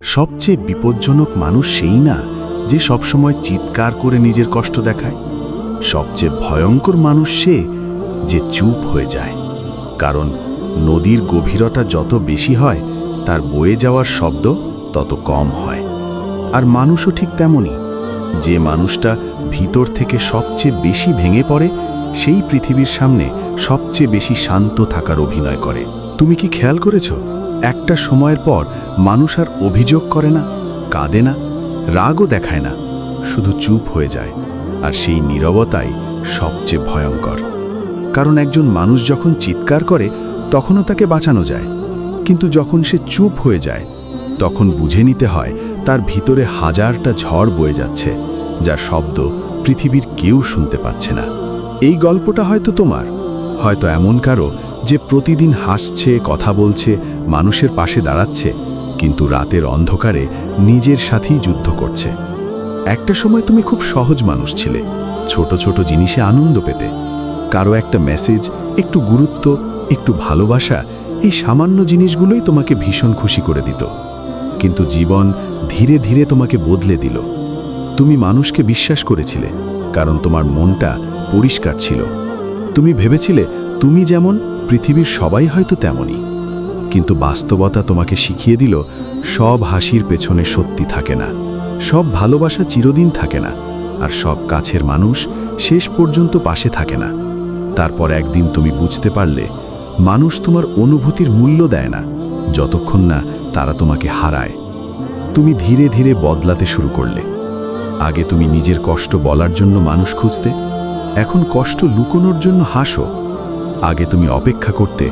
সবচেয়ে বিপজ্জনক মানুষ সেই না যে সবসময় চিৎকার করে নিজের কষ্ট দেখায়। সবচেয়ে ভয়ঙ্কর মানুষ সে যে চুপ হয়ে যায়। কারণ নদীর গভীরতা যত বেশি হয় তার বয়ে যাওয়ার শব্দ তত কম হয়। আর মানুষও ঠিক তেমনই। যে মানুষটা ভিতর থেকে সবচেয়ে বেশি ভেঙে পড়ে সেই পৃথিবীর সামনে সবচেয়ে বেশি শান্ত থাকার অভিনয় করে। তুমি কি খেয়াল করেছো, একটা সময়ের পর মানুষ আর অভিযোগ করে না, কাঁদে না, রাগও দেখায় না, শুধু চুপ হয়ে যায়। আর সেই নীরবতাই সবচেয়ে ভয়ঙ্কর। কারণ একজন মানুষ যখন চিৎকার করে তখনও তাকে বাঁচানো যায়, কিন্তু যখন সে চুপ হয়ে যায় তখন বুঝে নিতে হয় তার ভিতরে হাজারটা ঝড় বয়ে যাচ্ছে, যার শব্দ পৃথিবীর কেউ শুনতে পাচ্ছে না। এই গল্পটা হয়তো তোমার, হয়তো এমন কারো যে প্রতিদিন হাসছে, কথা বলছে, মানুষের পাশে দাঁড়াচ্ছে, কিন্তু রাতের অন্ধকারে নিজের সাথেই যুদ্ধ করছে। একটা সময় তুমি খুব সহজ মানুষ ছিলে, ছোট ছোট জিনিসে আনন্দ পেতে। কারো একটা মেসেজ, একটু গুরুত্ব, একটু ভালোবাসা, এই সামান্য জিনিসগুলোই তোমাকে ভীষণ খুশি করে দিত। কিন্তু জীবন ধীরে ধীরে তোমাকে বদলে দিল। তুমি মানুষকে বিশ্বাস করেছিলে কারণ তোমার মনটা পরিষ্কার ছিল। তুমি ভেবেছিলে তুমি যেমন, পৃথিবীর সবাই হয়তো তেমনই। কিন্তু বাস্তবতা তোমাকে শিখিয়ে দিল সব হাসির পেছনে সত্যি থাকে না, সব ভালোবাসা চিরদিন থাকে না, আর সব কাছের মানুষ শেষ পর্যন্ত পাশে থাকে না। তারপর একদিন তুমি বুঝতে পারলে মানুষ তোমার অনুভূতির মূল্য দেয় না যতক্ষণ না তারা তোমাকে হারায়। তুমি ধীরে ধীরে বদলাতে শুরু করলে। আগে তুমি নিজের কষ্ট বলার জন্য মানুষ খুঁজতে, এখন কষ্ট লুকোনোর জন্য হাসো। আগে তুমি অপেক্ষা করতে,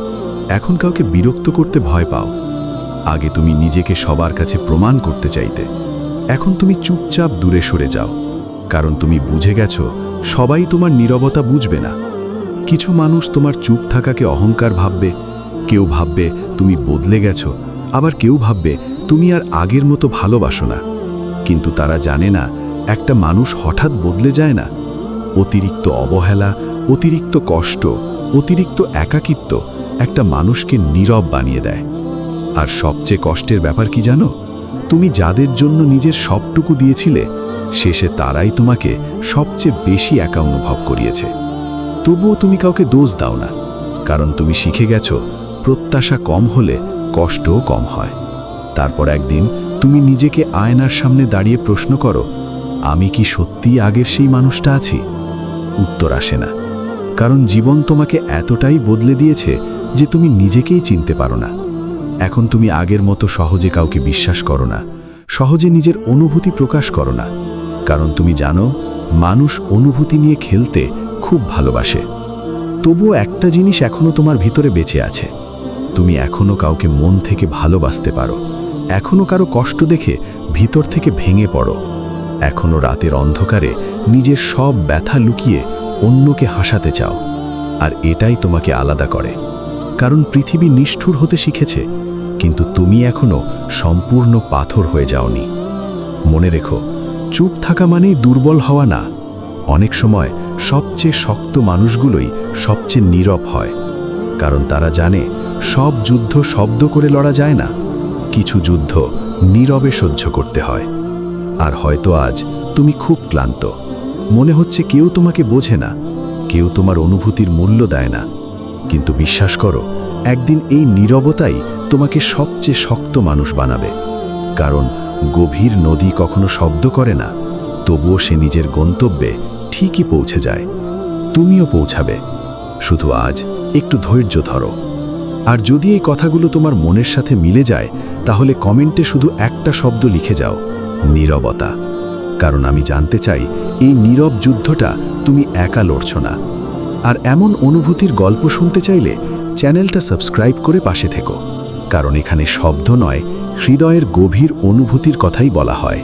এখন কাউকে বিরক্ত করতে ভয় পাও। আগে তুমি নিজেকে সবার কাছে প্রমাণ করতে চাইতে, এখন তুমি চুপচাপ দূরে সরে যাও। কারণ তুমি বুঝে গেছো সবাই তোমার নীরবতা বুঝবে না। কিছু মানুষ তোমার চুপ থাকাকে অহংকার ভাববে, কেউ ভাববে তুমি বদলে গেছো, আবার কেউ ভাববে তুমি আর আগের মতো ভালোবাসো না। কিন্তু তারা জানে না একটা মানুষ হঠাৎ বদলে যায় না। অতিরিক্ত অবহেলা, অতিরিক্ত কষ্ট, অতিরিক্ত একাকিত্ব একটা মানুষকে নীরব বানিয়ে দেয়। আর সবচেয়ে কষ্টের ব্যাপার কি জানো? তুমি যাদের জন্য নিজের সবটুকু দিয়েছিলে শেষে তারাই তোমাকে সবচেয়ে বেশি একা অনুভব করিয়েছে। তবুও তুমি কাউকে দোষ দাও না, কারণ তুমি শিখে গেছো প্রত্যাশা কম হলে কষ্টও কম হয়। তারপর একদিন তুমি নিজেকে আয়নার সামনে দাঁড়িয়ে প্রশ্ন করো, আমি কি সত্যিই আগের সেই মানুষটা আছি? উত্তর আসে না, কারণ জীবন তোমাকে এতটাই বদলে দিয়েছে যে তুমি নিজেকেই চিনতে পারো না। এখন তুমি আগের মতো সহজে কাউকে বিশ্বাস করো না, সহজে নিজের অনুভূতি প্রকাশ করো না, কারণ তুমি জানো মানুষ অনুভূতি নিয়ে খেলতে খুব ভালোবাসে। তবুও একটা জিনিস এখনো তোমার ভিতরে বেঁচে আছে, তুমি এখনো কাউকে মন থেকে ভালোবাসতে পারো, এখনো কারো কষ্ট দেখে ভিতর থেকে ভেঙে পড়ো, এখনো রাতের অন্ধকারে নিজের সব ব্যথা লুকিয়ে অন্যকে হাসাতে চাও। আর এটাই তোমাকে আলাদা করে, কারণ পৃথিবী নিষ্ঠুর হতে শিখেছে, কিন্তু তুমি এখনো সম্পূর্ণ পাথর হয়ে যাওনি। মনে রেখো, চুপ থাকা মানেই দুর্বল হওয়া না। অনেক সময় সবচেয়ে শক্ত মানুষগুলোই সবচেয়ে নীরব হয়, কারণ তারা জানে সব যুদ্ধ শব্দ করে লড়া যায় না, কিছু যুদ্ধ নীরবে সহ্য করতে হয়। আর হয়তো আজ তুমি খুব ক্লান্ত, মনে হচ্ছে কেউ তোমাকে বোঝে না, কেউ তোমার অনুভূতির মূল্য দেয় না। কিন্তু বিশ্বাস করো, একদিন এই নীরবতাই তোমাকে সবচেয়ে শক্ত মানুষ বানাবে। কারণ গভীর নদী কখনো শব্দ করে না, তবুও সে নিজের গন্তব্যে ঠিকই পৌঁছে যায়। তুমিও পৌঁছাবে, শুধু আজ একটু ধৈর্য ধরো। আর যদি এই কথাগুলো তোমার মনের সাথে মিলে যায় তাহলে কমেন্টে শুধু একটা শব্দ লিখে যাও, নীরবতা। কারণ আমি জানতে চাই এই নীরব যুদ্ধটা তুমি একা লড়ছ না। আর এমন অনুভূতির গল্প শুনতে চাইলে চ্যানেলটা সাবস্ক্রাইব করে পাশে থেকো, কারণ এখানে শব্দ নয়, হৃদয়ের গভীর অনুভূতির কথাই বলা হয়।